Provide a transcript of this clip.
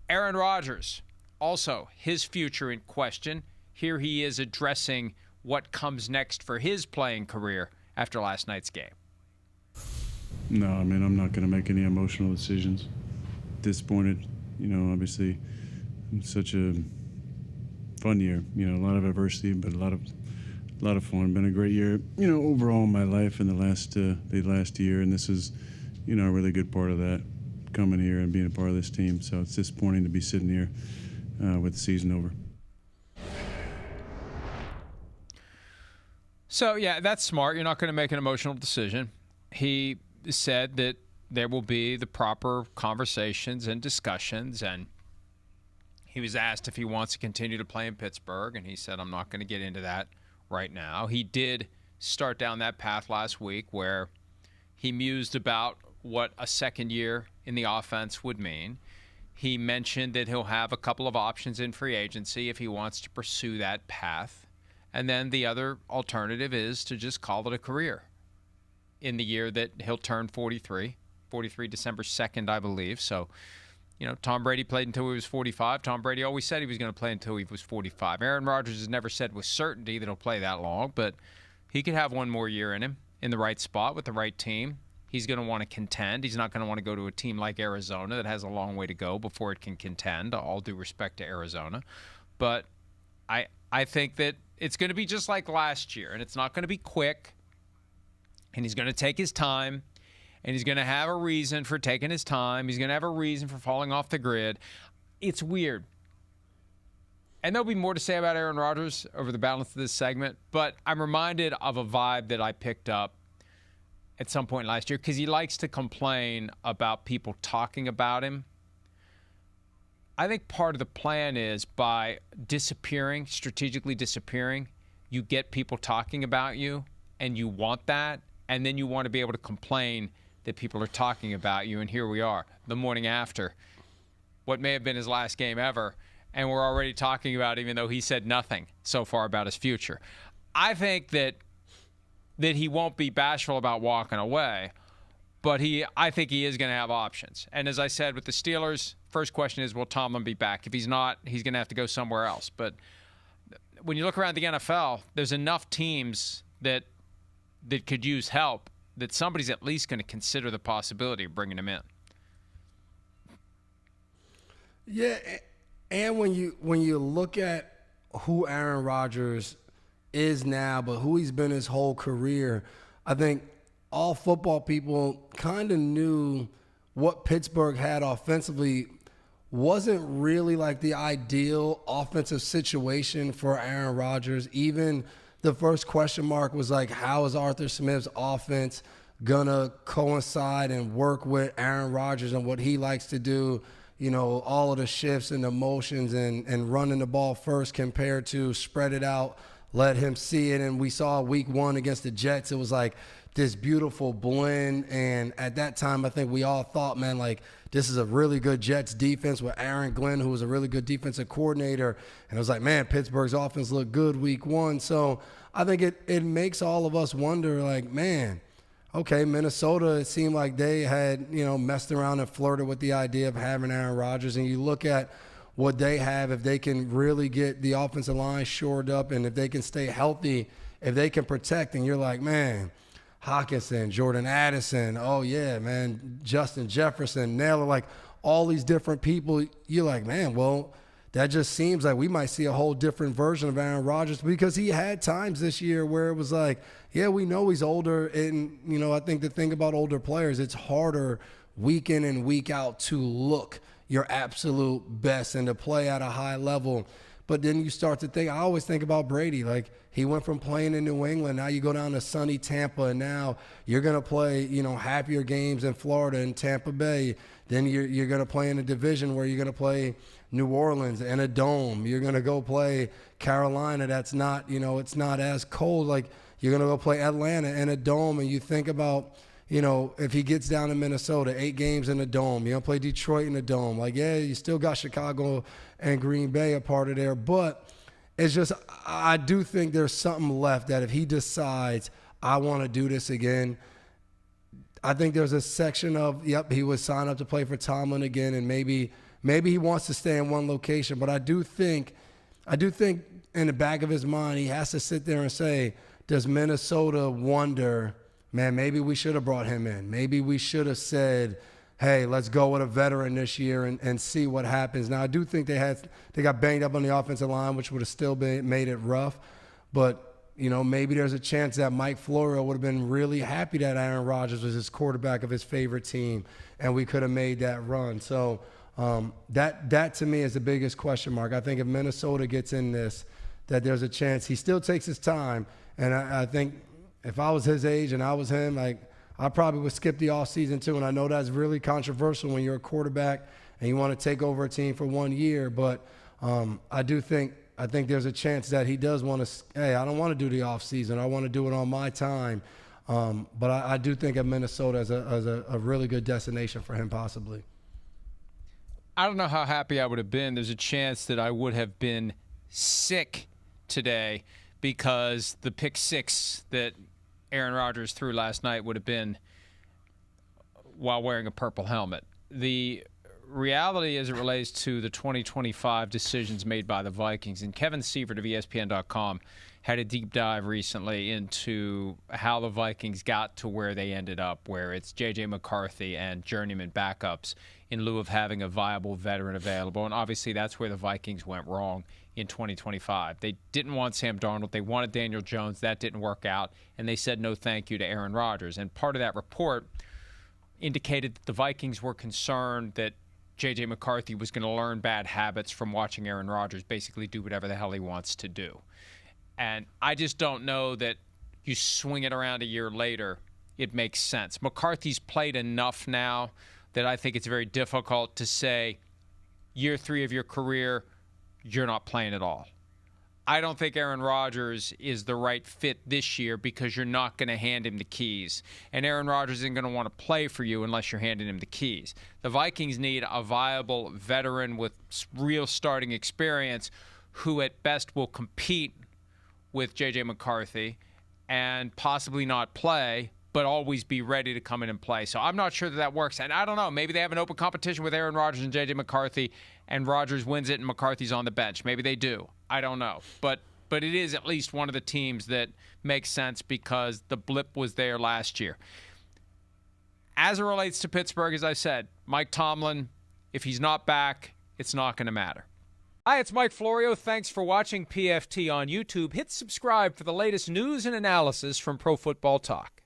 Aaron Rodgers, also his future in question. Here he is addressing what comes next for his playing career after last night's game. No, I mean, I'm not going to make any emotional decisions. Disappointed, obviously, such a fun year. A lot of adversity, but a lot of fun. Been a great year, overall in my life in the last year, and this is, a really good part of that, coming here and being a part of this team. So it's disappointing to be sitting here with the season over. So, yeah, that's smart. You're not going to make an emotional decision. He said that there will be the proper conversations and discussions, and he was asked if he wants to continue to play in Pittsburgh, and he said, I'm not going to get into that right now. He did start down that path last week where he mused about what a second year in the offense would mean. He mentioned that he'll have a couple of options in free agency if he wants to pursue that path. And then the other alternative is to just call it a career in the year that he'll turn 43 December 2nd, I believe. So, Tom Brady played until he was 45. Tom Brady always said he was going to play until he was 45. Aaron Rodgers has never said with certainty that he'll play that long, but he could have one more year in him in the right spot with the right team. He's going to want to contend. He's not going to want to go to a team like Arizona that has a long way to go before it can contend, all due respect to Arizona. But I think that it's going to be just like last year, and it's not going to be quick, and he's going to take his time, and he's going to have a reason for taking his time. He's going to have a reason for falling off the grid. It's weird. And there'll be more to say about Aaron Rodgers over the balance of this segment, but I'm reminded of a vibe that I picked up at some point last year because he likes to complain about people talking about him. I think part of the plan is by strategically disappearing, you get people talking about you, and you want that, and then you want to be able to complain that people are talking about you, and here we are, the morning after, what may have been his last game ever, and we're already talking about it, even though he said nothing so far about his future. I think that he won't be bashful about walking away, but I think he is going to have options. And as I said with the Steelers, first question is, will Tomlin be back? If he's not, he's going to have to go somewhere else. But when you look around the NFL, there's enough teams that could use help that somebody's at least going to consider the possibility of bringing him in. Yeah, and when you look at who Aaron Rodgers is now, but who he's been his whole career, I think all football people kind of knew what Pittsburgh had offensively wasn't really like the ideal offensive situation for Aaron Rodgers. Even the first question mark was like, how is Arthur Smith's offense gonna coincide and work with Aaron Rodgers and what he likes to do? All of the shifts and the motions and running the ball first compared to spread it out, let him see it. And we saw week one against the Jets, it was like this beautiful blend. And at that time, I think we all thought, man, like, this is a really good Jets defense with Aaron Glenn, who was a really good defensive coordinator. And it was like, man, Pittsburgh's offense looked good week one. So I think it makes all of us wonder, like, man, okay, Minnesota, it seemed like they had, messed around and flirted with the idea of having Aaron Rodgers. And you look at what they have, if they can really get the offensive line shored up and if they can stay healthy, if they can protect, and you're like, man, Hawkinson, Jordan Addison, oh yeah, man, Justin Jefferson, Naylor, like all these different people, you're like, man, well, that just seems like we might see a whole different version of Aaron Rodgers, because he had times this year where it was like, yeah, we know he's older, and, I think the thing about older players, it's harder week in and week out to look your absolute best and to play at a high level. But then you start to think, I always think about Brady, like he went from playing in New England, now you go down to sunny Tampa, and now you're going to play, happier games in Florida and Tampa Bay. Then you're going to play in a division where you're going to play New Orleans in a dome. You're going to go play Carolina that's not, it's not as cold. Like you're going to go play Atlanta in a dome, and you think about, if he gets down to Minnesota, 8 games in a dome, you play Detroit in a dome. Like, yeah, you still got Chicago and Green Bay a part of there. But it's just, I do think there's something left that if he decides, I want to do this again, I think there's a section of, yep, he would sign up to play for Tomlin again, and maybe Maybe he wants to stay in one location, but I do think in the back of his mind, he has to sit there and say, does Minnesota wonder, man, maybe we should have brought him in. Maybe we should have said, hey, let's go with a veteran this year and see what happens. Now, I do think they got banged up on the offensive line, which would have still made it rough. But, maybe there's a chance that Mike Florio would have been really happy that Aaron Rodgers was his quarterback of his favorite team, and we could have made that run. So that to me is the biggest question mark. I think if Minnesota gets in this, that there's a chance. He still takes his time, and I think if I was his age and I was him, I probably would skip the offseason too. And I know that's really controversial when you're a quarterback and you want to take over a team for 1 year, but I think there's a chance that he does want to, hey, I don't want to do the offseason. I want to do it on my time. But I do think of Minnesota as a really good destination for him possibly. I don't know how happy I would have been. There's a chance that I would have been sick today because the pick six that Aaron Rodgers threw last night would have been while wearing a purple helmet. The reality as it relates to the 2025 decisions made by the Vikings, and Kevin Sievert of ESPN.com had a deep dive recently into how the Vikings got to where they ended up, where it's J.J. McCarthy and journeyman backups in lieu of having a viable veteran available. And obviously that's where the Vikings went wrong in 2025. They didn't want Sam Darnold. They wanted Daniel Jones. That didn't work out. And they said no thank you to Aaron Rodgers. And part of that report indicated that the Vikings were concerned that J.J. McCarthy was going to learn bad habits from watching Aaron Rodgers basically do whatever the hell he wants to do. And I just don't know that you swing it around a year later, it makes sense. McCarthy's played enough now that I think it's very difficult to say year 3 of your career, you're not playing at all. I don't think Aaron Rodgers is the right fit this year because you're not going to hand him the keys. And Aaron Rodgers isn't going to want to play for you unless you're handing him the keys. The Vikings need a viable veteran with real starting experience who at best will compete with J.J. McCarthy and possibly not play, but always be ready to come in and play. So I'm not sure that works. And I don't know. Maybe they have an open competition with Aaron Rodgers and J.J. McCarthy, and Rodgers wins it and McCarthy's on the bench. Maybe they do. I don't know. But it is at least one of the teams that makes sense because the blip was there last year. As it relates to Pittsburgh, as I said, Mike Tomlin, if he's not back, it's not going to matter. Hi, it's Mike Florio. Thanks for watching PFT on YouTube. Hit subscribe for the latest news and analysis from Pro Football Talk.